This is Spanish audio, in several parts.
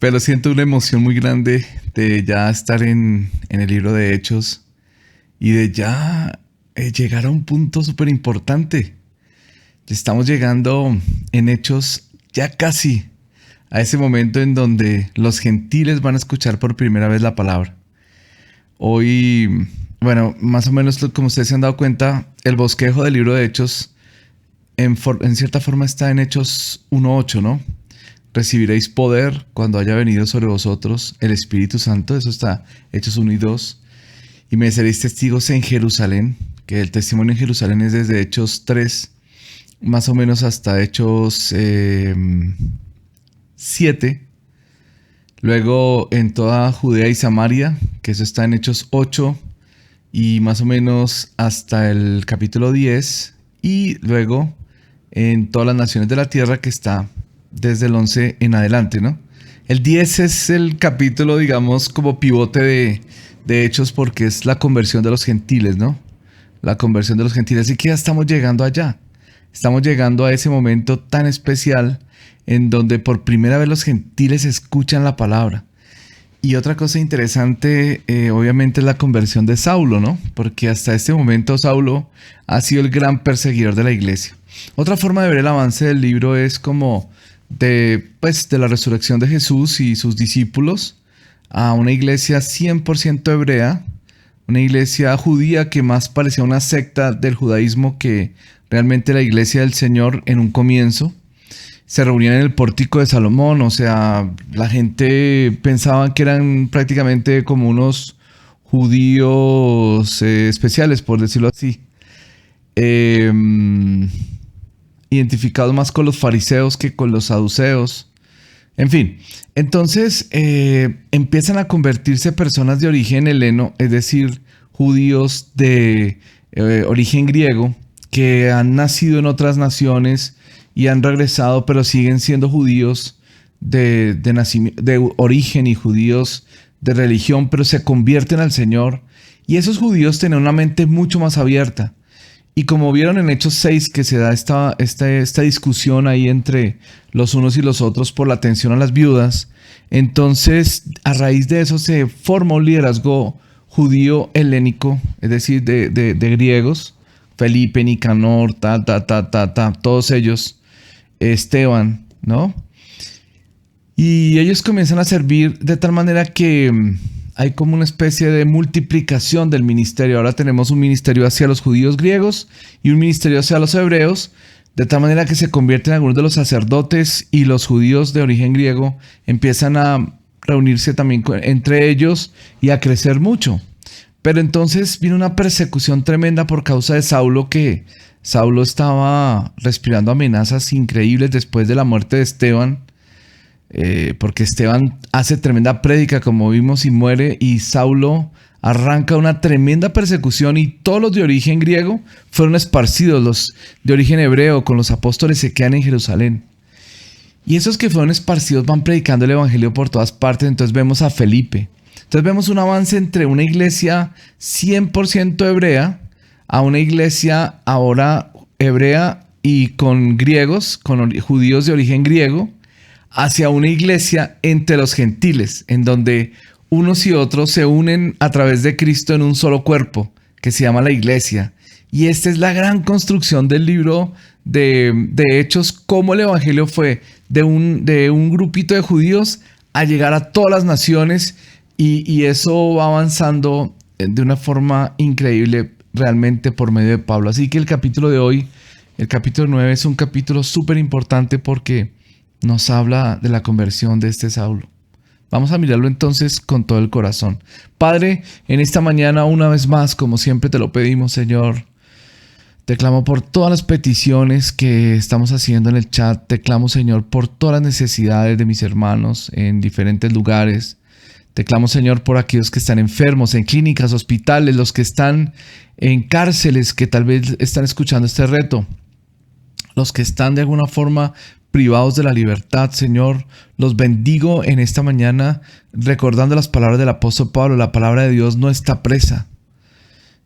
pero siento una emoción muy grande de ya estar en el libro de Hechos y de ya llegar a un punto súper importante. Estamos llegando en Hechos ya casi a ese momento en donde los gentiles van a escuchar por primera vez la palabra. Hoy, bueno, más o menos como ustedes se han dado cuenta, el bosquejo del libro de Hechos en cierta forma está en Hechos 1:8, ¿no? Recibiréis poder cuando haya venido sobre vosotros el Espíritu Santo. Eso está Hechos 1 y 2. Y me seréis testigos en Jerusalén, que el testimonio en Jerusalén es desde Hechos 3, más o menos hasta Hechos 7. Luego en toda Judea y Samaria, que eso está en Hechos 8 y más o menos hasta el capítulo 10. Y luego en todas las naciones de la tierra, que está desde el 11 en adelante, ¿no? El 10 es el capítulo, digamos, como pivote de Hechos, porque es la conversión de los gentiles, ¿no? La conversión de los gentiles. Así que ya estamos llegando allá. Estamos llegando a ese momento tan especial en donde por primera vez los gentiles escuchan la palabra. Y otra cosa interesante, obviamente, es la conversión de Saulo, ¿no? Porque hasta este momento Saulo ha sido el gran perseguidor de la iglesia. Otra forma de ver el avance del libro es como de la resurrección de Jesús y sus discípulos a una iglesia 100% hebrea, una iglesia judía que más parecía una secta del judaísmo que realmente la iglesia del Señor en un comienzo. Se reunían en el pórtico de Salomón, o sea, la gente pensaba que eran prácticamente como unos judíos especiales, por decirlo así. Identificados más con los fariseos que con los saduceos. En fin, entonces empiezan a convertirse personas de origen heleno, es decir, judíos de origen griego, que han nacido en otras naciones y han regresado, pero siguen siendo judíos de origen y judíos de religión, pero se convierten al Señor. Y esos judíos tienen una mente mucho más abierta. Y como vieron en Hechos 6 que se da esta discusión ahí entre los unos y los otros por la atención a las viudas, entonces a raíz de eso se forma un liderazgo judío helénico, es decir, de griegos, Felipe, Nicanor, todos ellos, Esteban, ¿no? Y ellos comienzan a servir de tal manera que hay como una especie de multiplicación del ministerio. Ahora tenemos un ministerio hacia los judíos griegos y un ministerio hacia los hebreos, de tal manera que se convierten algunos de los sacerdotes y los judíos de origen griego empiezan a reunirse también entre ellos y a crecer mucho. Pero entonces viene una persecución tremenda por causa de Saulo, que Saulo estaba respirando amenazas increíbles después de la muerte de Esteban, porque Esteban hace tremenda prédica, como vimos, y muere, y Saulo arranca una tremenda persecución y todos los de origen griego fueron esparcidos, los de origen hebreo con los apóstoles se quedan en Jerusalén. Y esos que fueron esparcidos van predicando el evangelio por todas partes. Entonces vemos a Felipe. Entonces vemos un avance entre una iglesia 100% hebrea a una iglesia ahora hebrea y con griegos, con judíos de origen griego, hacia una iglesia entre los gentiles, en donde unos y otros se unen a través de Cristo en un solo cuerpo, que se llama la iglesia. Y esta es la gran construcción del libro de Hechos, cómo el evangelio fue de un grupito de judíos a llegar a todas las naciones, y eso va avanzando de una forma increíble realmente por medio de Pablo. Así que el capítulo de hoy, el capítulo 9, es un capítulo súper importante porque nos habla de la conversión de este Saulo. Vamos a mirarlo entonces con todo el corazón. Padre, en esta mañana una vez más, como siempre te lo pedimos, Señor, te clamo por todas las peticiones que estamos haciendo en el chat. Te clamo, Señor, por todas las necesidades de mis hermanos en diferentes lugares. Te clamo, Señor, por aquellos que están enfermos en clínicas, hospitales, los que están en cárceles, que tal vez están escuchando este reto, los que están de alguna forma privados de la libertad. Señor, los bendigo en esta mañana recordando las palabras del apóstol Pablo: la palabra de Dios no está presa.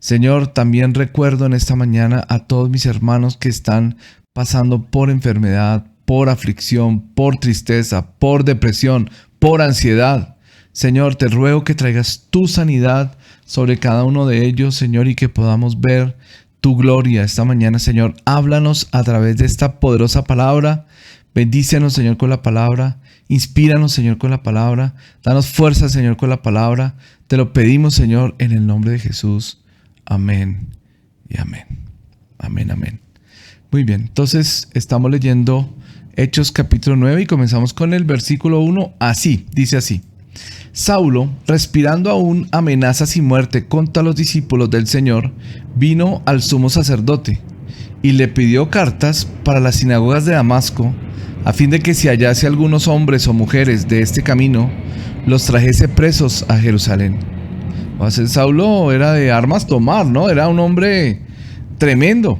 Señor, también recuerdo en esta mañana a todos mis hermanos que están pasando por enfermedad, por aflicción, por tristeza, por depresión, por ansiedad. Señor, te ruego que traigas tu sanidad sobre cada uno de ellos, Señor, y que podamos ver tu gloria esta mañana, Señor. Háblanos a través de esta poderosa palabra. Bendícenos, Señor, con la palabra. Inspíranos, Señor, con la palabra. Danos fuerza, Señor, con la palabra. Te lo pedimos, Señor, en el nombre de Jesús. Amén y amén. Amén, amén. Muy bien, entonces estamos leyendo Hechos capítulo 9 y comenzamos con el versículo 1. Así, dice así. Saulo, respirando aún amenazas y muerte contra los discípulos del Señor, vino al sumo sacerdote y le pidió cartas para las sinagogas de Damasco, a fin de que si hallase algunos hombres o mujeres de este camino, los trajese presos a Jerusalén. O sea, Saulo era de armas tomar, ¿no? Era un hombre tremendo.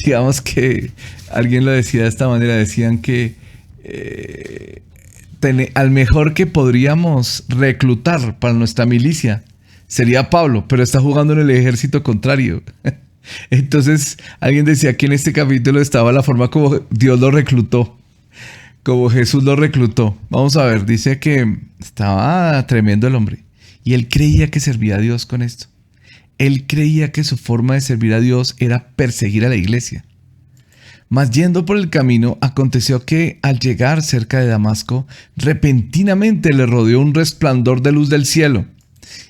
Digamos que alguien lo decía de esta manera, decían que al mejor que podríamos reclutar para nuestra milicia sería Pablo, pero está jugando en el ejército contrario. Entonces alguien decía que en este capítulo estaba la forma como Dios lo reclutó, como Jesús lo reclutó. Vamos a ver, dice que estaba tremendo el hombre y él creía que servía a Dios con esto. Él creía que su forma de servir a Dios era perseguir a la iglesia. Mas yendo por el camino, aconteció que al llegar cerca de Damasco, repentinamente le rodeó un resplandor de luz del cielo.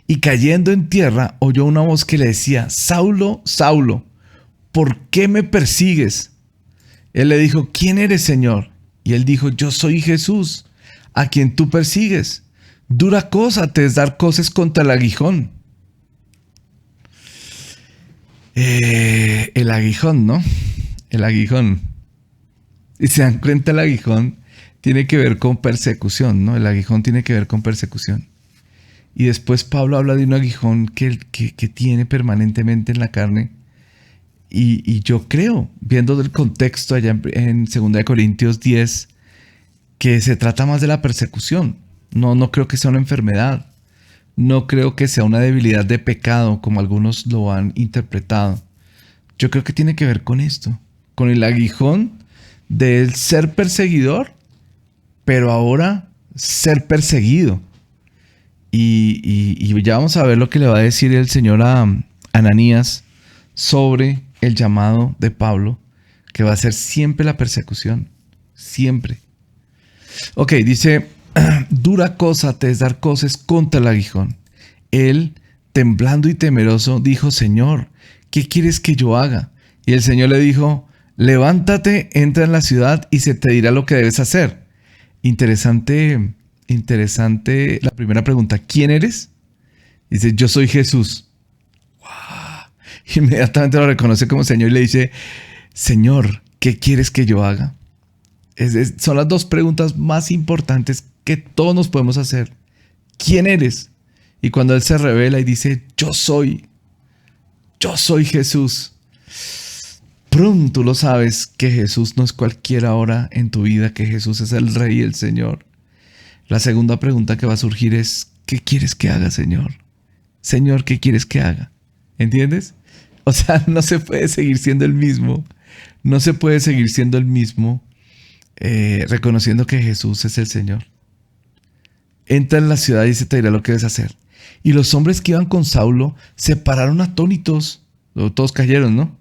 Y cayendo en tierra, oyó una voz que le decía: Saulo, Saulo, ¿por qué me persigues? Él le dijo: ¿Quién eres, Señor? Y él dijo: Yo soy Jesús, a quien tú persigues. Dura cosa te es dar coces contra el aguijón. El aguijón, ¿no? El aguijón. Y se dan cuenta, el aguijón tiene que ver con persecución, ¿no? El aguijón tiene que ver con persecución. Y después Pablo habla de un aguijón que tiene permanentemente en la carne. Y yo creo, viendo el contexto allá en 2 Corintios 10, que se trata más de la persecución. No creo que sea una enfermedad. No creo que sea una debilidad de pecado, como algunos lo han interpretado. Yo creo que tiene que ver con esto, con el aguijón del ser perseguidor, pero ahora ser perseguido. Y ya vamos a ver lo que le va a decir el Señor a Ananías sobre el llamado de Pablo, que va a ser siempre la persecución, siempre. Ok, dice: dura cosa te es dar coces contra el aguijón. Él, temblando y temeroso, dijo: Señor, ¿qué quieres que yo haga? Y el Señor le dijo: levántate, entra en la ciudad y se te dirá lo que debes hacer. Interesante la primera pregunta. ¿Quién eres? Dice: yo soy Jesús. ¡Wow! Inmediatamente lo reconoce como Señor y le dice: Señor, ¿qué quieres que yo haga? Son las dos preguntas más importantes que todos nos podemos hacer. ¿Quién eres? Y cuando Él se revela y dice: yo soy Jesús. Pronto lo sabes que Jesús no es cualquiera ahora en tu vida, que Jesús es el Rey y el Señor. La segunda pregunta que va a surgir es: ¿qué quieres que haga, Señor? Señor, ¿qué quieres que haga? ¿Entiendes? O sea, no se puede seguir siendo el mismo. No se puede seguir siendo el mismo reconociendo que Jesús es el Señor. Entra en la ciudad y se te dirá lo que debes hacer. Y los hombres que iban con Saulo se pararon atónitos. Todos cayeron, ¿no?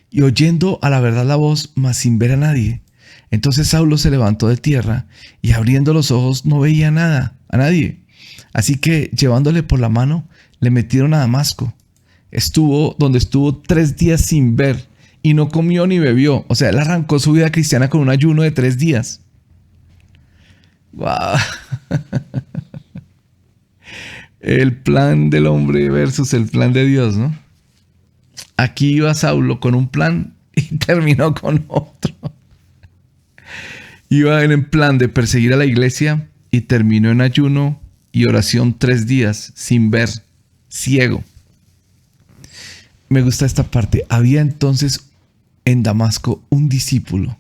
Y oyendo a la verdad la voz, mas sin ver a nadie. Entonces Saulo se levantó de tierra y abriendo los ojos no veía nada, a nadie. Así que llevándole por la mano, le metieron a Damasco. Estuvo donde estuvo 3 días sin ver y no comió ni bebió. O sea, él arrancó su vida cristiana con un ayuno de 3 días. ¡Wow! El plan del hombre versus el plan de Dios, ¿no? Aquí iba Saulo con un plan y terminó con otro. Iba en plan de perseguir a la iglesia y terminó en ayuno y oración 3 días sin ver, ciego. Me gusta esta parte. Había entonces en Damasco un discípulo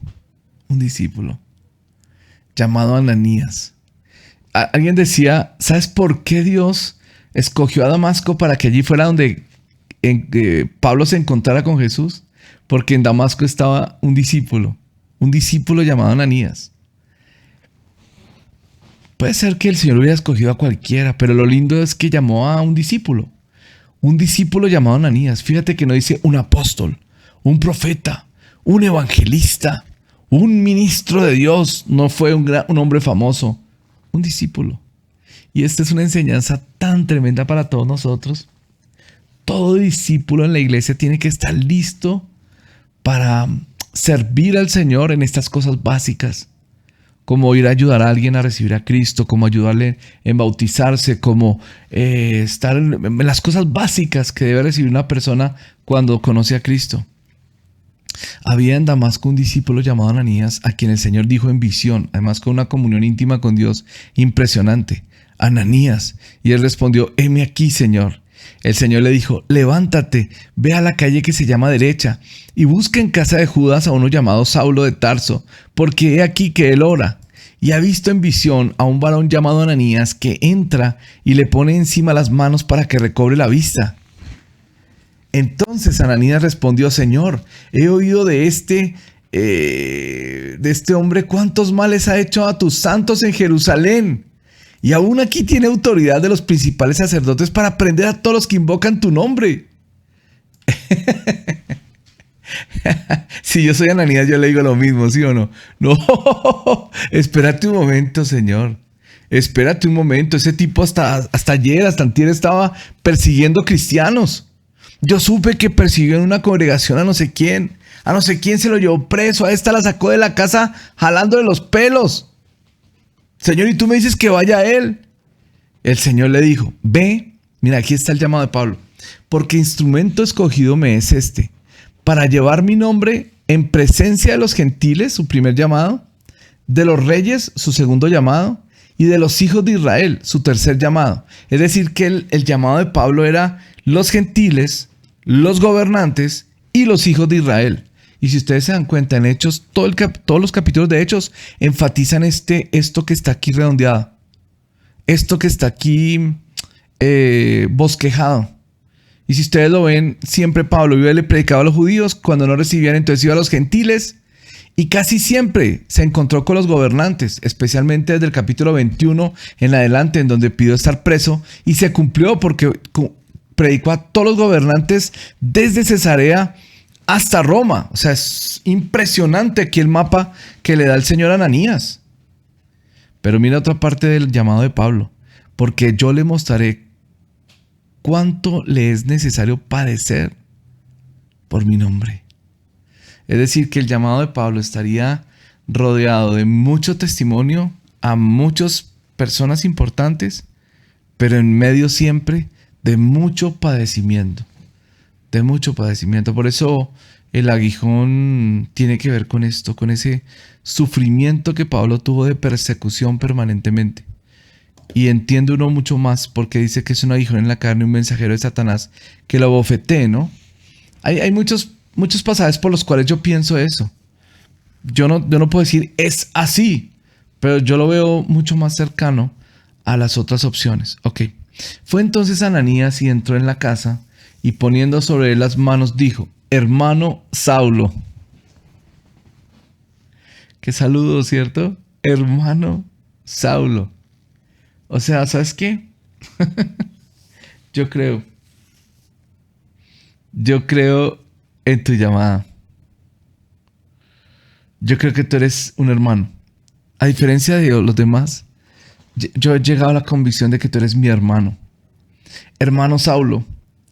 llamado Ananías. Alguien decía: ¿sabes por qué Dios escogió a Damasco para que allí fuera donde Pablo se encontrara con Jesús? Porque en Damasco estaba un discípulo llamado Ananías. Puede ser que el Señor hubiera escogido a cualquiera, pero lo lindo es que llamó a un discípulo llamado Ananías. Fíjate que no dice un apóstol, un profeta, un evangelista, un ministro de Dios. No fue un hombre famoso, un discípulo. Y esta es una enseñanza tan tremenda para todos nosotros. Todo discípulo en la iglesia tiene que estar listo para servir al Señor en estas cosas básicas, como ir a ayudar a alguien a recibir a Cristo, como ayudarle en bautizarse, como estar en las cosas básicas que debe recibir una persona cuando conoce a Cristo. Había en Damasco un discípulo llamado Ananías, a quien el Señor dijo en visión, además con una comunión íntima con Dios impresionante: Ananías. Y él respondió: heme aquí, Señor. El Señor le dijo: levántate, ve a la calle que se llama Derecha y busca en casa de Judas a uno llamado Saulo de Tarso, porque he aquí que él ora y ha visto en visión a un varón llamado Ananías que entra y le pone encima las manos para que recobre la vista. Entonces Ananías respondió: Señor, he oído de este hombre cuántos males ha hecho a tus santos en Jerusalén. Y aún aquí tiene autoridad de los principales sacerdotes para prender a todos los que invocan tu nombre. Si yo soy Ananías, yo le digo lo mismo, ¿sí o no? No, espérate un momento, Señor. Espérate un momento. Ese tipo hasta ayer, hasta antier, estaba persiguiendo cristianos. Yo supe que persiguió en una congregación a no sé quién. A no sé quién se lo llevó preso. A esta la sacó de la casa jalándole los pelos. Señor, ¿y tú me dices que vaya a él? El Señor le dijo: ve, mira, aquí está el llamado de Pablo, porque instrumento escogido me es este, para llevar mi nombre en presencia de los gentiles, su primer llamado, de los reyes, su segundo llamado, y de los hijos de Israel, su tercer llamado. Es decir, que el llamado de Pablo era los gentiles, los gobernantes y los hijos de Israel. Y si ustedes se dan cuenta, en Hechos, todos los capítulos de Hechos enfatizan esto que está aquí redondeado. Esto que está aquí bosquejado. Y si ustedes lo ven, siempre Pablo iba y le predicaba a los judíos. Cuando no recibían, entonces iba a los gentiles. Y casi siempre se encontró con los gobernantes, especialmente desde el capítulo 21 en adelante, en donde pidió estar preso. Y se cumplió porque predicó a todos los gobernantes desde Cesarea hasta Roma. O sea, es impresionante aquí el mapa que le da el Señor a Ananías. Pero mira otra parte del llamado de Pablo: porque yo le mostraré cuánto le es necesario padecer por mi nombre. Es decir, que el llamado de Pablo estaría rodeado de mucho testimonio a muchas personas importantes, pero en medio siempre de mucho padecimiento. De mucho padecimiento. Por eso el aguijón tiene que ver con esto, con ese sufrimiento que Pablo tuvo de persecución permanentemente. Y entiende uno mucho más porque dice que es un aguijón en la carne, un mensajero de Satanás que lo bofetee, ¿no? Hay muchos pasajes por los cuales yo pienso eso. Yo no puedo decir es así, pero yo lo veo mucho más cercano a las otras opciones. Ok. Fue entonces Ananías y entró en la casa, y poniendo sobre él las manos dijo: hermano Saulo. Qué saludo, ¿cierto? Hermano Saulo. O sea, ¿sabes qué? Yo creo en tu llamada. Yo creo que tú eres un hermano. A diferencia de los demás, yo he llegado a la convicción de que tú eres mi hermano. Hermano Saulo,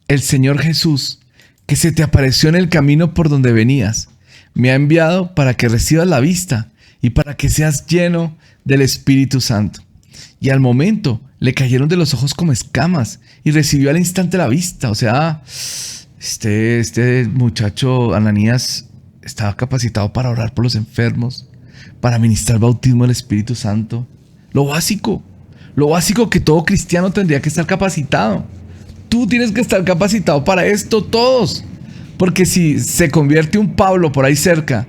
el Señor Jesús, que se te apareció en el camino por donde venías, me ha enviado para que recibas la vista y para que seas lleno del Espíritu Santo. Y al momento le cayeron de los ojos como escamas y recibió al instante la vista. O sea, este muchacho Ananías estaba capacitado para orar por los enfermos, para ministrar bautismo del Espíritu Santo. Lo básico que todo cristiano tendría que estar capacitado. Tú tienes que estar capacitado para esto, todos. Porque si se convierte un Pablo por ahí cerca,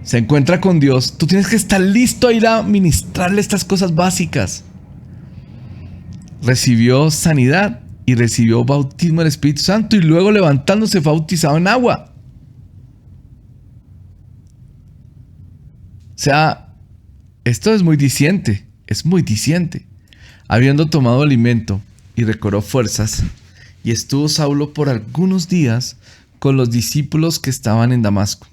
se encuentra con Dios, tú tienes que estar listo a ir a ministrarle estas cosas básicas. Recibió sanidad y recibió bautismo del Espíritu Santo, y luego levantándose fue bautizado en agua. O sea, esto es muy diciente. es muy diciente. Habiendo tomado alimento y recobró fuerzas, y estuvo Saulo por algunos días con los discípulos que estaban en Damasco.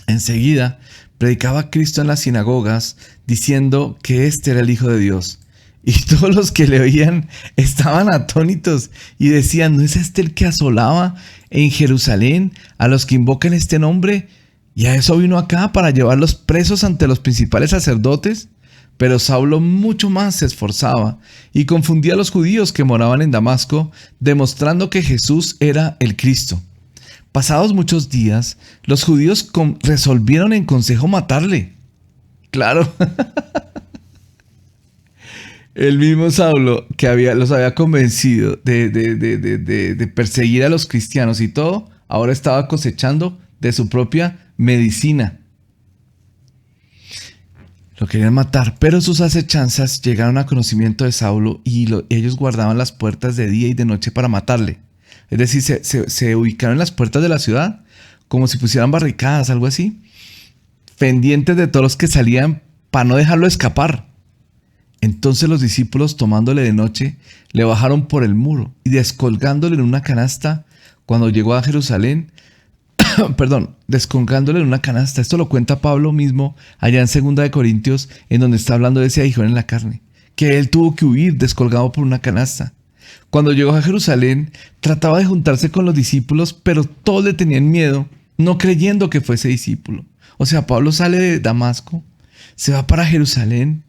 Enseguida predicaba a Cristo en las sinagogas, diciendo que éste era el Hijo de Dios. Y todos los que le oían estaban atónitos y decían, ¿no es este el que asolaba en Jerusalén a los que invocan este nombre? ¿Y a eso vino acá para llevarlos presos ante los principales sacerdotes? Pero Saulo mucho más se esforzaba y confundía a los judíos que moraban en Damasco, demostrando que Jesús era el Cristo. Pasados muchos días, los judíos resolvieron en consejo matarle. Claro. El mismo Saulo que los había convencido de perseguir a los cristianos y todo, ahora estaba cosechando de su propia medicina. Lo querían matar, pero sus acechanzas llegaron a conocimiento de Saulo y ellos guardaban las puertas de día y de noche para matarle. Es decir, se ubicaron en las puertas de la ciudad como si pusieran barricadas, algo así, pendientes de todos los que salían para no dejarlo escapar. Entonces los discípulos, tomándole de noche, le bajaron por el muro y descolgándole en una canasta, cuando llegó a Jerusalén, descolgándole en una canasta. Esto lo cuenta Pablo mismo allá en 2 de Corintios, en donde está hablando de ese aguijón en la carne, que él tuvo que huir descolgado por una canasta. Cuando llegó a Jerusalén, trataba de juntarse con los discípulos, pero todos le tenían miedo, no creyendo que fuese discípulo. O sea, Pablo sale de Damasco, se va para Jerusalén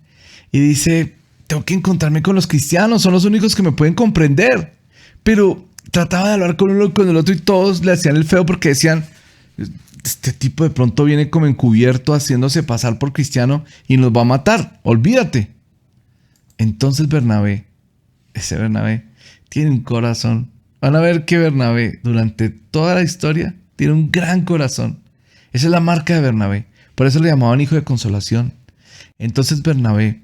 y dice, tengo que encontrarme con los cristianos, son los únicos que me pueden comprender. Pero trataba de hablar con uno con el otro y todos le hacían el feo porque decían, este tipo de pronto viene como encubierto haciéndose pasar por cristiano y nos va a matar, olvídate. Entonces ese Bernabé, tiene un corazón. Van a ver que Bernabé, durante toda la historia, tiene un gran corazón. Esa es la marca de Bernabé. Por eso le llamaban hijo de consolación. Entonces Bernabé,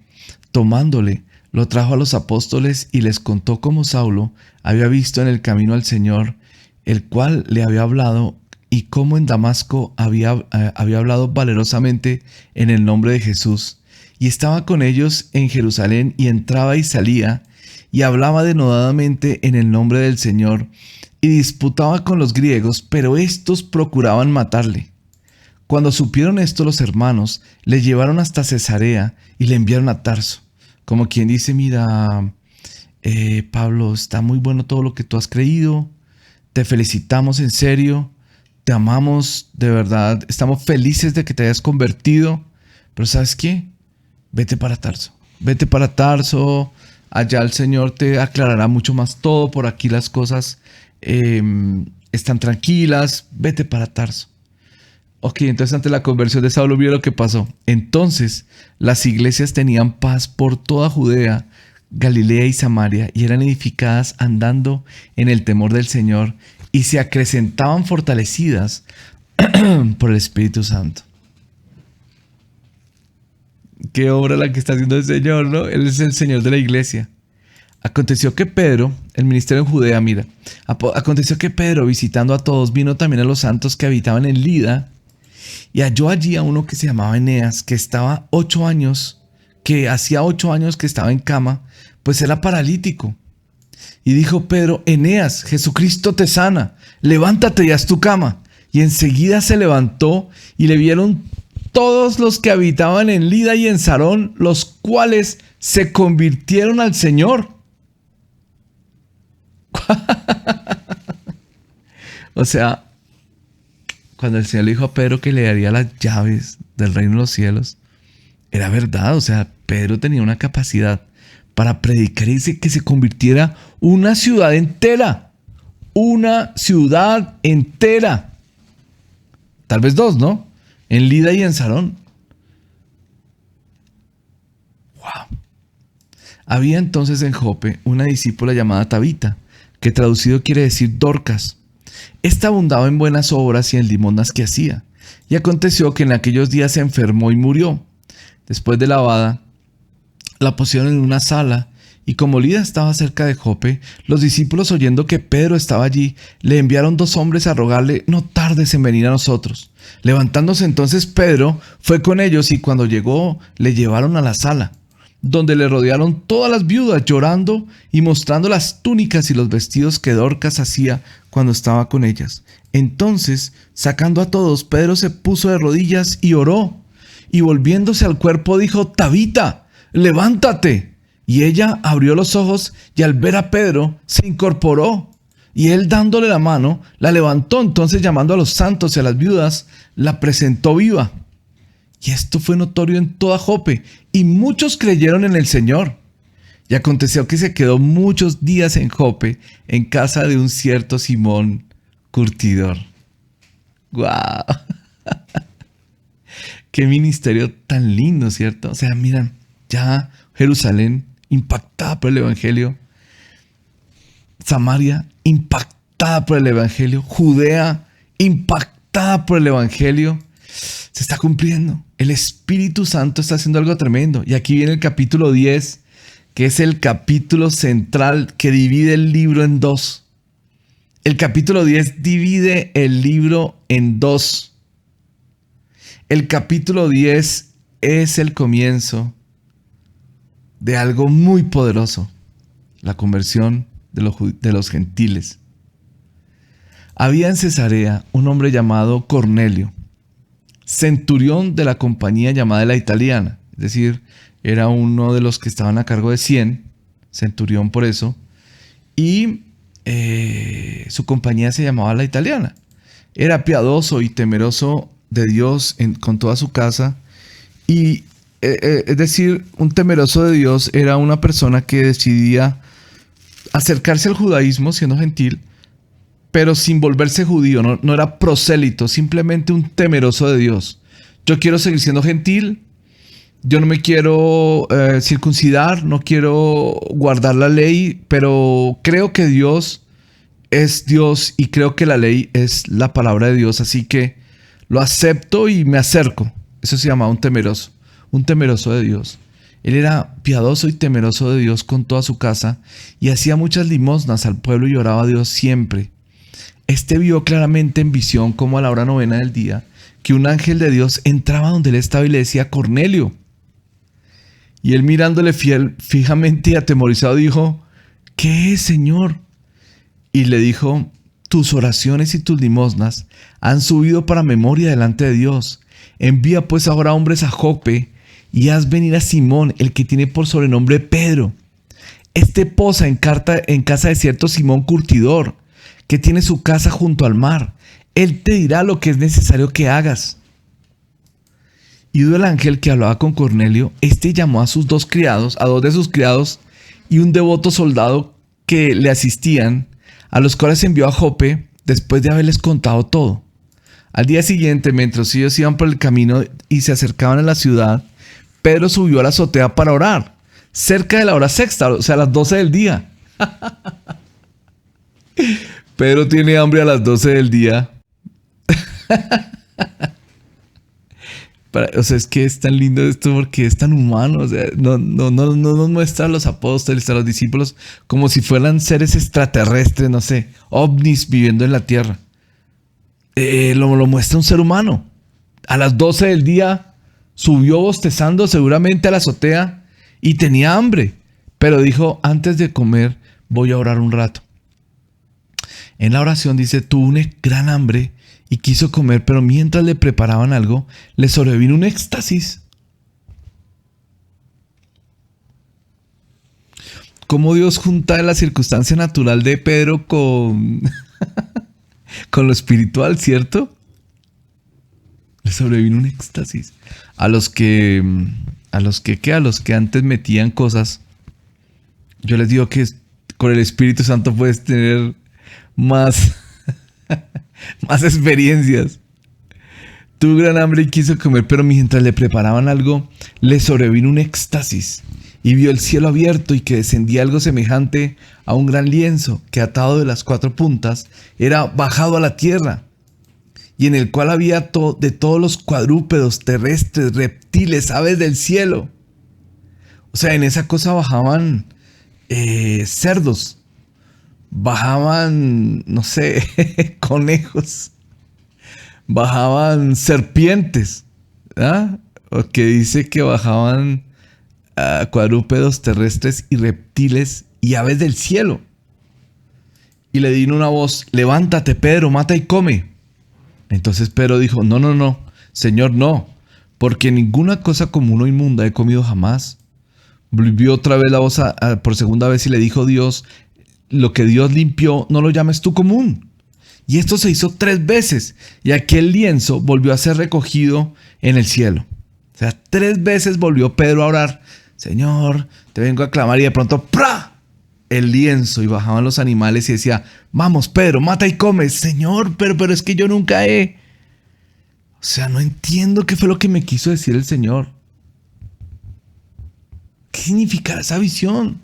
tomándole, lo trajo a los apóstoles y les contó cómo Saulo había visto en el camino al Señor, el cual le había hablado, y cómo en Damasco había hablado valerosamente en el nombre de Jesús. Y estaba con ellos en Jerusalén y entraba y salía, y hablaba denodadamente en el nombre del Señor, y disputaba con los griegos, pero estos procuraban matarle. Cuando supieron esto los hermanos, le llevaron hasta Cesarea y le enviaron a Tarso. Como quien dice, mira, Pablo, está muy bueno todo lo que tú has creído, te felicitamos en serio, te amamos de verdad, estamos felices de que te hayas convertido, pero ¿sabes qué? Vete para Tarso, allá el Señor te aclarará mucho más todo, por aquí las cosas están tranquilas, vete para Tarso. Ok, entonces ante la conversión de Saulo vio lo que pasó. Entonces las iglesias tenían paz por toda Judea, Galilea y Samaria, y eran edificadas andando en el temor del Señor, y se acrecentaban fortalecidas por el Espíritu Santo. Qué obra la que está haciendo el Señor, ¿no? Él es el Señor de la iglesia. Aconteció que Pedro, el ministerio en Judea, aconteció que Pedro, visitando a todos, vino también a los santos que habitaban en Lida, y halló allí a uno que se llamaba Eneas, que hacía 8 años que estaba en cama, pues era paralítico. Y dijo Pedro, Eneas, Jesucristo te sana, levántate y haz tu cama. Y enseguida se levantó y le vieron todos los que habitaban en Lida y en Sarón, los cuales se convirtieron al Señor. O sea, cuando el Señor le dijo a Pedro que le daría las llaves del reino de los cielos, era verdad. O sea, Pedro tenía una capacidad para predicar y que se convirtiera una ciudad entera. Una ciudad entera. Tal vez 2, ¿no? En Lida y en Sarón. Wow. Había entonces en Jope una discípula llamada Tabita, que traducido quiere decir Dorcas. Esta abundaba en buenas obras y en limonas que hacía. Y aconteció que en aquellos días se enfermó y murió. Después de lavada, la pusieron en una sala, y como Lida estaba cerca de Jope, los discípulos, oyendo que Pedro estaba allí, le enviaron 2 hombres a rogarle, no tardes en venir a nosotros. Levantándose entonces Pedro, fue con ellos, y cuando llegó, le llevaron a la sala. donde le rodearon todas las viudas llorando y mostrando las túnicas y los vestidos que Dorcas hacía cuando estaba con ellas. Entonces, sacando a todos, Pedro se puso de rodillas y oró, y volviéndose al cuerpo dijo: Tabita, levántate. Y ella abrió los ojos y al ver a Pedro se incorporó, y él dándole la mano la levantó. Entonces, llamando a los santos y a las viudas, la presentó viva. Y esto fue notorio en toda Jope, y muchos creyeron en el Señor. Y aconteció que se quedó muchos días en Jope, en casa de un cierto Simón curtidor. ¡Guau! Qué ministerio tan lindo, ¿cierto? O sea, miran, ya Jerusalén impactada por el Evangelio, Samaria impactada por el Evangelio, Judea impactada por el Evangelio. Se está cumpliendo. El Espíritu Santo está haciendo algo tremendo. Y aquí viene el capítulo 10, que es el capítulo central que divide el libro en dos. El capítulo 10 divide el libro en dos. El capítulo 10 es el comienzo de algo muy poderoso: la conversión de los gentiles. Había en Cesarea un hombre llamado Cornelio, centurión de la compañía llamada la Italiana, es decir, era uno de los que estaban a cargo de 100, centurión por eso, y su compañía se llamaba la Italiana. Era piadoso y temeroso de Dios con toda su casa, y es decir, un temeroso de Dios era una persona que decidía acercarse al judaísmo siendo gentil, pero sin volverse judío. No era prosélito, simplemente un temeroso de Dios. Yo quiero seguir siendo gentil, yo no me quiero circuncidar, no quiero guardar la ley, pero creo que Dios es Dios y creo que la ley es la palabra de Dios, así que lo acepto y me acerco. Eso se llama un temeroso de Dios. Él era piadoso y temeroso de Dios con toda su casa y hacía muchas limosnas al pueblo y oraba a Dios siempre. Este vio claramente en visión, como a la hora 9 del día, que un ángel de Dios entraba donde él estaba y le decía: Cornelio. Y él, mirándole fijamente y atemorizado, dijo: ¿Qué es, Señor? Y le dijo: tus oraciones y tus limosnas han subido para memoria delante de Dios. Envía pues ahora hombres a Jope y haz venir a Simón, el que tiene por sobrenombre Pedro. Este posa en casa de cierto Simón curtidor, que tiene su casa junto al mar. Él te dirá lo que es necesario que hagas. Ido el ángel que hablaba con Cornelio, este llamó a sus dos de sus criados y un devoto soldado que le asistían, a los cuales envió a Jope después de haberles contado todo. Al día siguiente, mientras ellos iban por el camino y se acercaban a la ciudad, Pedro subió a la azotea para orar, cerca de la hora sexta, o sea, a las 12 del día. Pedro tiene hambre a las 12 del día. O sea, es que es tan lindo esto porque es tan humano. O sea, no nos muestra a los apóstoles, a los discípulos, como si fueran seres extraterrestres, no sé, ovnis viviendo en la tierra. Lo muestra un ser humano. A las 12 del día subió bostezando seguramente a la azotea y tenía hambre, pero dijo: antes de comer voy a orar un rato. En la oración dice: tuvo una gran hambre y quiso comer, pero mientras le preparaban algo, le sobrevino un éxtasis. Cómo Dios junta la circunstancia natural de Pedro con lo espiritual, ¿cierto? Le sobrevino un éxtasis. A los que antes metían cosas, yo les digo que con el Espíritu Santo puedes tener más experiencias. Tuvo gran hambre y quiso comer, pero mientras le preparaban algo, le sobrevino un éxtasis y vio el cielo abierto y que descendía algo semejante a un gran lienzo que, atado de las 4 puntas, era bajado a la tierra, y en el cual había de todos los cuadrúpedos, terrestres, reptiles, aves del cielo. O sea, en esa cosa bajaban cerdos, bajaban, no sé, conejos, bajaban serpientes, ¿ah? O que dice que bajaban cuadrúpedos terrestres y reptiles y aves del cielo. Y le vino una voz: levántate, Pedro, mata y come. Entonces Pedro dijo: no, no, no, Señor, no, porque ninguna cosa común o inmunda he comido jamás. Volvió otra vez la voz por segunda vez y le dijo Dios: lo que Dios limpió, no lo llames tú común. Y esto se hizo 3 veces, y aquel lienzo volvió a ser recogido en el cielo. O sea, 3 veces volvió Pedro a orar: Señor, te vengo a clamar, y de pronto ¡pra! El lienzo, y bajaban los animales y decía: vamos, Pedro, mata y come. Señor, pero es que yo nunca he... O sea, no entiendo qué fue lo que me quiso decir el Señor. ¿Qué significará esa visión?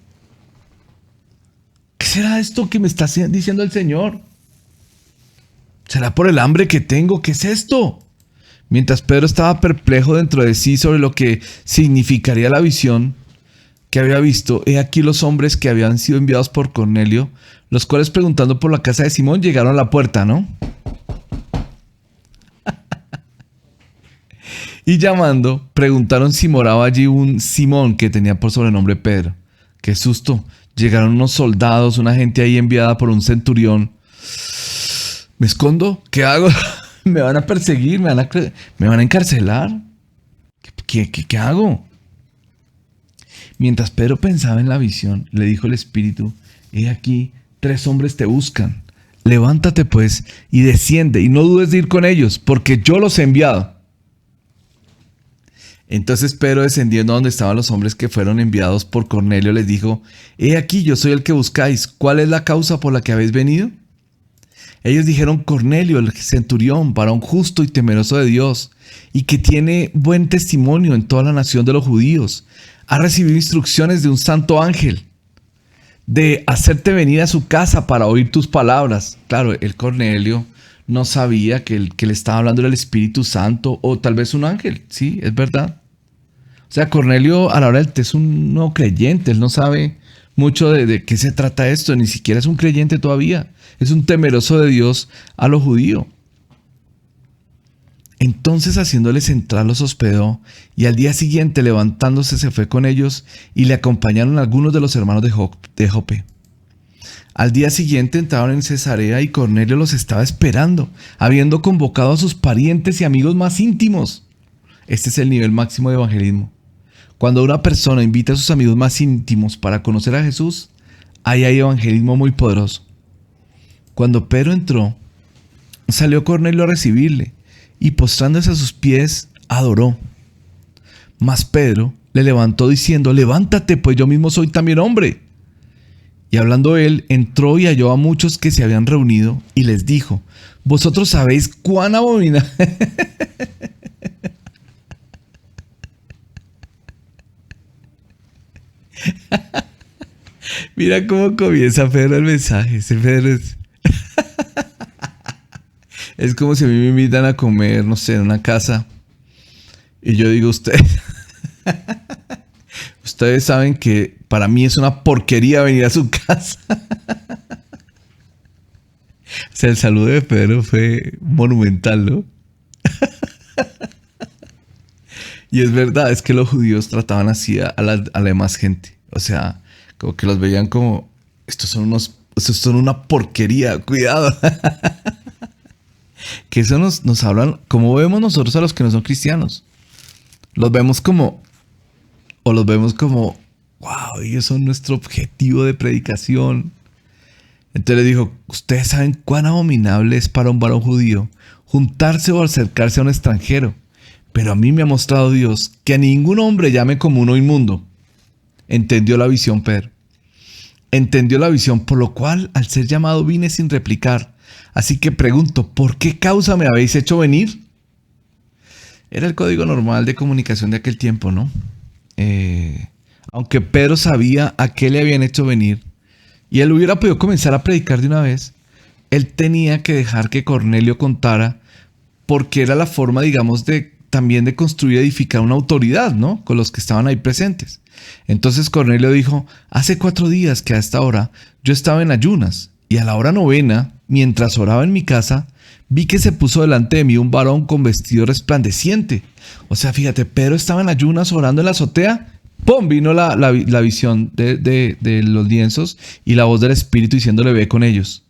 ¿Qué será esto que me está diciendo el Señor? ¿Será por el hambre que tengo? ¿Qué es esto? Mientras Pedro estaba perplejo dentro de sí sobre lo que significaría la visión que había visto, he aquí los hombres que habían sido enviados por Cornelio, los cuales, preguntando por la casa de Simón, llegaron a la puerta, ¿no? Y llamando, preguntaron si moraba allí un Simón, que tenía por sobrenombre Pedro. ¡Qué susto! Llegaron unos soldados, una gente ahí enviada por un centurión. ¿Me escondo? ¿Qué hago? ¿Me van a perseguir? ¿Me van a encarcelar? ¿Qué hago? Mientras Pedro pensaba en la visión, le dijo el Espíritu: he aquí, 3 hombres te buscan. Levántate pues y desciende, y no dudes de ir con ellos, porque yo los he enviado. Entonces Pedro, descendiendo a donde estaban los hombres que fueron enviados por Cornelio, les dijo: he aquí, yo soy el que buscáis. ¿Cuál es la causa por la que habéis venido? Ellos dijeron: Cornelio, el centurión, varón justo y temeroso de Dios, y que tiene buen testimonio en toda la nación de los judíos, ha recibido instrucciones de un santo ángel de hacerte venir a su casa para oír tus palabras. Claro, el Cornelio no sabía que le estaba hablando del Espíritu Santo, o tal vez un ángel. Sí, es verdad. O sea, Cornelio a la hora del té es un no creyente, él no sabe mucho de qué se trata esto, ni siquiera es un creyente todavía. Es un temeroso de Dios a lo judío. Entonces, haciéndoles entrar, los hospedó, y al día siguiente, levantándose, se fue con ellos, y le acompañaron algunos de los hermanos de Jope. Al día siguiente entraron en Cesarea, y Cornelio los estaba esperando, habiendo convocado a sus parientes y amigos más íntimos. Este es el nivel máximo de evangelismo. Cuando una persona invita a sus amigos más íntimos para conocer a Jesús, ahí hay evangelismo muy poderoso. Cuando Pedro entró, salió Cornelio a recibirle, y postrándose a sus pies, adoró. Mas Pedro le levantó diciendo: levántate, pues yo mismo soy también hombre. Y hablando él, entró y halló a muchos que se habían reunido, y les dijo: vosotros sabéis cuán abominable... Mira cómo comienza Pedro el mensaje. Ese Pedro es como si a mí me invitan a comer, no sé, en una casa, y yo digo: ustedes saben que para mí es una porquería venir a su casa. O sea, el saludo de Pedro fue monumental, ¿no? Y es verdad, es que los judíos trataban así a la demás gente. O sea, como que los veían como: estos son una porquería, cuidado. Que eso nos hablan, como vemos nosotros a los que no son cristianos. Los vemos como, wow, ellos son nuestro objetivo de predicación. Entonces le dijo: ustedes saben cuán abominable es para un varón judío juntarse o acercarse a un extranjero, pero a mí me ha mostrado Dios que a ningún hombre llame común o inmundo. Entendió la visión Pedro. Entendió la visión, por lo cual al ser llamado vine sin replicar. Así que pregunto: ¿por qué causa me habéis hecho venir? Era el código normal de comunicación de aquel tiempo, ¿no? Aunque Pedro sabía a qué le habían hecho venir, y él hubiera podido comenzar a predicar de una vez, él tenía que dejar que Cornelio contara, porque era la forma, digamos, también de construir y edificar una autoridad, ¿no? Con los que estaban ahí presentes. Entonces Cornelio dijo: hace 4 días que a esta hora yo estaba en ayunas, y a la hora 9, mientras oraba en mi casa, vi que se puso delante de mí un varón con vestido resplandeciente. O sea, fíjate, Pedro estaba en ayunas orando en la azotea, ¡Pum! Vino la visión de los lienzos y la voz del Espíritu diciéndole, ve con ellos.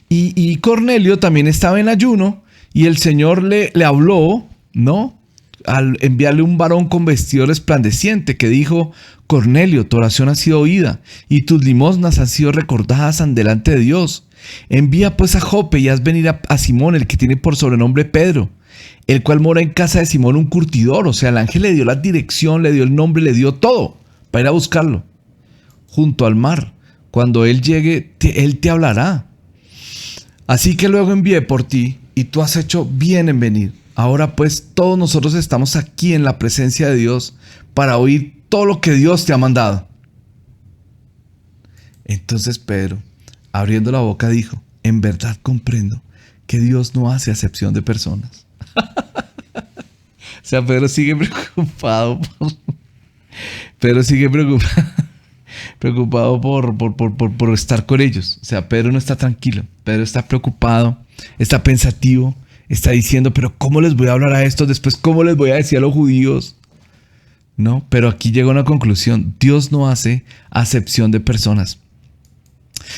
Y Cornelio también estaba en ayuno y el Señor le habló, ¿no? Al enviarle un varón con vestido resplandeciente que dijo, Cornelio, tu oración ha sido oída y tus limosnas han sido recordadas delante de Dios. Envía pues a Jope y haz venir a Simón, el que tiene por sobrenombre Pedro, el cual mora en casa de Simón un curtidor. O sea, el ángel le dio la dirección, le dio el nombre, le dio todo para ir a buscarlo junto al mar. Cuando él llegue, él te hablará. Así que luego envié por ti y tú has hecho bien en venir. Ahora pues todos nosotros estamos aquí en la presencia de Dios para oír todo lo que Dios te ha mandado. Entonces Pedro, abriendo la boca, dijo, en verdad comprendo que Dios no hace acepción de personas. O sea, Pedro sigue preocupado. Preocupado por estar con ellos. O sea, Pedro no está tranquilo. Pedro está preocupado, está pensativo. Está diciendo, pero ¿cómo les voy a hablar a estos? Después, ¿cómo les voy a decir a los judíos? No, pero aquí llega una conclusión. Dios no hace acepción de personas,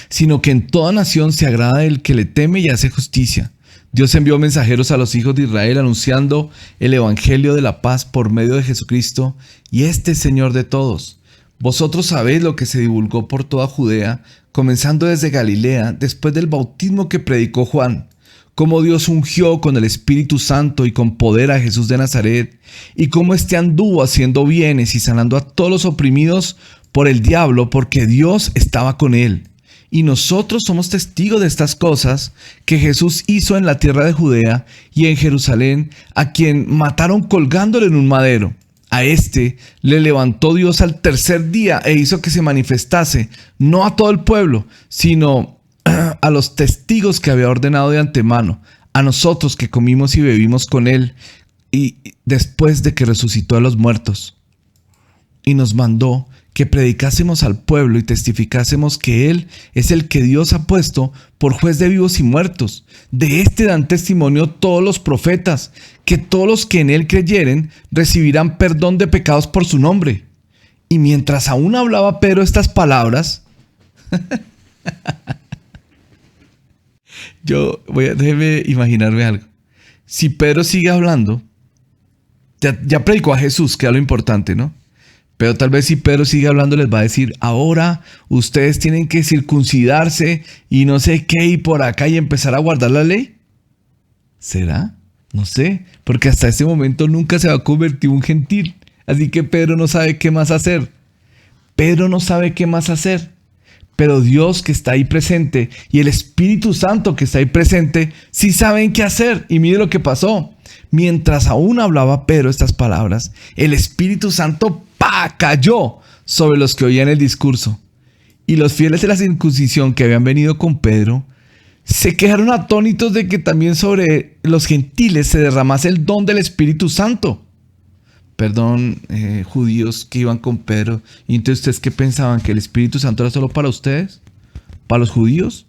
sino que en toda nación se agrada el que le teme y hace justicia. Dios envió mensajeros a los hijos de Israel anunciando el evangelio de la paz por medio de Jesucristo, y este es Señor de todos. Vosotros sabéis lo que se divulgó por toda Judea, comenzando desde Galilea, después del bautismo que predicó Juan, cómo Dios ungió con el Espíritu Santo y con poder a Jesús de Nazaret, y cómo éste anduvo haciendo bienes y sanando a todos los oprimidos por el diablo, porque Dios estaba con él. Y nosotros somos testigos de estas cosas que Jesús hizo en la tierra de Judea y en Jerusalén, a quien mataron colgándole en un madero. A este le levantó Dios al tercer día e hizo que se manifestase, no a todo el pueblo, sino a los testigos que había ordenado de antemano, a nosotros que comimos y bebimos con él, y después de que resucitó a los muertos. Y nos mandó que predicásemos al pueblo y testificásemos que él es el que Dios ha puesto por juez de vivos y muertos. De este dan testimonio todos los profetas, que todos los que en él creyeren recibirán perdón de pecados por su nombre. Y mientras aún hablaba Pedro estas palabras, déjeme imaginarme algo. Si Pedro sigue hablando, ya predicó a Jesús, que es lo importante, ¿no? Pero tal vez si Pedro sigue hablando les va a decir, ahora ustedes tienen que circuncidarse y no sé qué y por acá y empezar a guardar la ley. ¿Será? No sé, porque hasta ese momento nunca se va a convertir un gentil. Así que Pedro no sabe qué más hacer. Pedro no sabe qué más hacer. Pero Dios que está ahí presente y el Espíritu Santo que está ahí presente sí saben qué hacer. Y mire lo que pasó. Mientras aún hablaba Pedro estas palabras, el Espíritu Santo cayó sobre los que oían el discurso. Y los fieles de la circuncisión que habían venido con Pedro se quedaron atónitos de que también sobre los gentiles se derramase el don del Espíritu Santo. Perdón, judíos que iban con Pedro. ¿Y entonces ustedes qué pensaban? ¿Que el Espíritu Santo era solo para ustedes? ¿Para los judíos?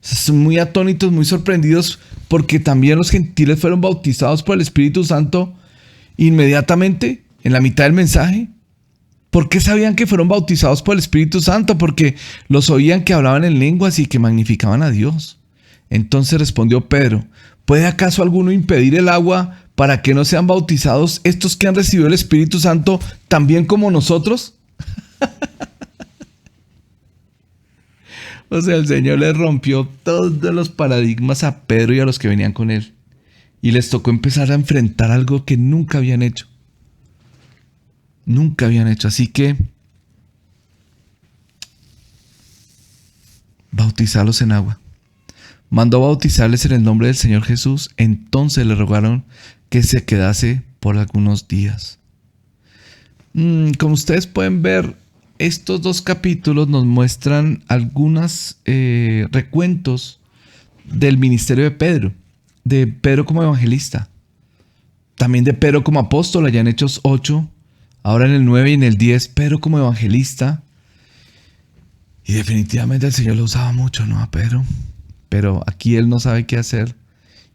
Son muy atónitos, muy sorprendidos, porque también los gentiles fueron bautizados por el Espíritu Santo inmediatamente, en la mitad del mensaje. ¿Por qué sabían que fueron bautizados por el Espíritu Santo? Porque los oían que hablaban en lenguas y que magnificaban a Dios. Entonces respondió Pedro, ¿puede acaso alguno impedir el agua para que no sean bautizados estos que han recibido el Espíritu Santo también como nosotros? O sea, el Señor le rompió todos los paradigmas a Pedro y a los que venían con él. Y les tocó empezar a enfrentar algo que nunca habían hecho. Nunca habían hecho. Así que bautizarlos en agua. Mandó bautizarles en el nombre del Señor Jesús. Entonces le rogaron que se quedase por algunos días. Como ustedes pueden ver, estos dos capítulos nos muestran algunos recuentos del ministerio de Pedro como evangelista, también de Pedro como apóstol, allá en Hechos 8, ahora en el 9 y en el 10, Pedro como evangelista. Y definitivamente el Señor lo usaba mucho, ¿no? A Pedro. Pero aquí él no sabe qué hacer.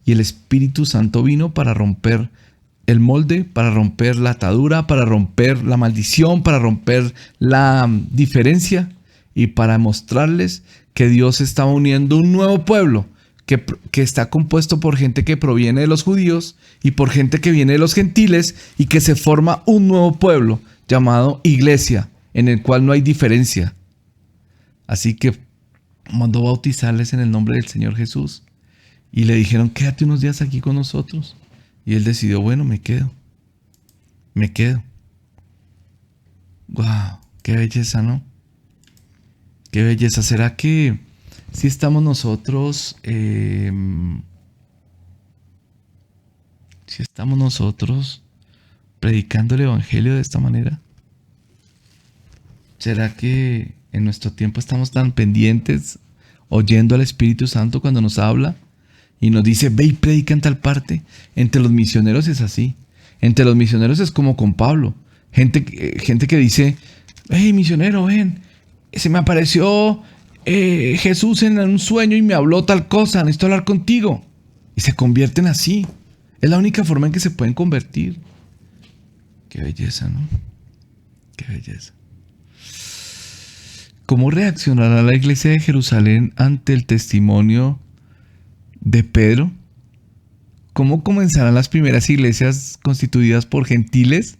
Y el Espíritu Santo vino para romper el molde, para romper la atadura, para romper la maldición, para romper la diferencia y para mostrarles que Dios estaba uniendo un nuevo pueblo que está compuesto por gente que proviene de los judíos y por gente que viene de los gentiles y que se forma un nuevo pueblo llamado iglesia, en el cual no hay diferencia. Así que mandó bautizarles en el nombre del Señor Jesús y le dijeron, quédate unos días aquí con nosotros. Y él decidió, bueno, me quedo. ¡Wow! ¡Qué belleza!, ¿no? ¡Qué belleza! ¿Será que si estamos nosotros, predicando el evangelio de esta manera? ¿Será que en nuestro tiempo estamos tan pendientes, oyendo al Espíritu Santo cuando nos habla y nos dice, ve y predica en tal parte? Entre los misioneros es así. Entre los misioneros es como con Pablo. Gente que dice, hey, misionero, ven, se me apareció Jesús en un sueño y me habló tal cosa, necesito hablar contigo. Y se convierten así. Es la única forma en que se pueden convertir. Qué belleza, ¿no? Qué belleza. ¿Cómo reaccionará la iglesia de Jerusalén ante el testimonio de Pedro? ¿Cómo comenzarán las primeras iglesias constituidas por gentiles?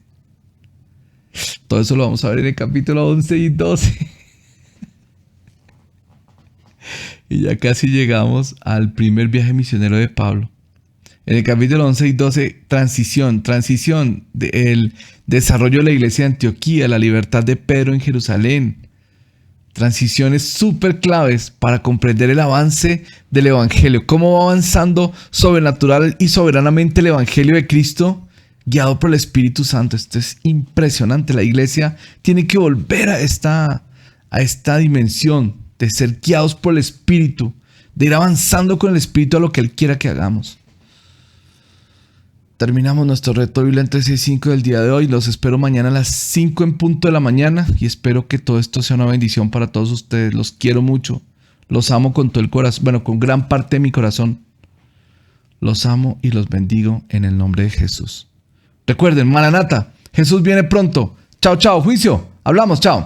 Todo eso lo vamos a ver en el capítulo 11 y 12. Y ya casi llegamos al primer viaje misionero de Pablo. En el capítulo 11 y 12, transición del desarrollo de la iglesia de Antioquía, la libertad de Pedro en Jerusalén. Transiciones súper claves para comprender el avance del evangelio. Cómo va avanzando sobrenatural y soberanamente el evangelio de Cristo, guiado por el Espíritu Santo. Esto es impresionante. La iglesia tiene que volver a esta dimensión de ser guiados por el Espíritu, de ir avanzando con el Espíritu a lo que Él quiera que hagamos. Terminamos nuestro reto Biblia en 365 del día de hoy. Los espero mañana a las 5 en punto de la mañana y espero que todo esto sea una bendición para todos ustedes. Los quiero mucho. Los amo con todo el corazón, bueno, con gran parte de mi corazón. Los amo y los bendigo en el nombre de Jesús. Recuerden, Maranata, Jesús viene pronto. Chao, chao, juicio. Hablamos, chao.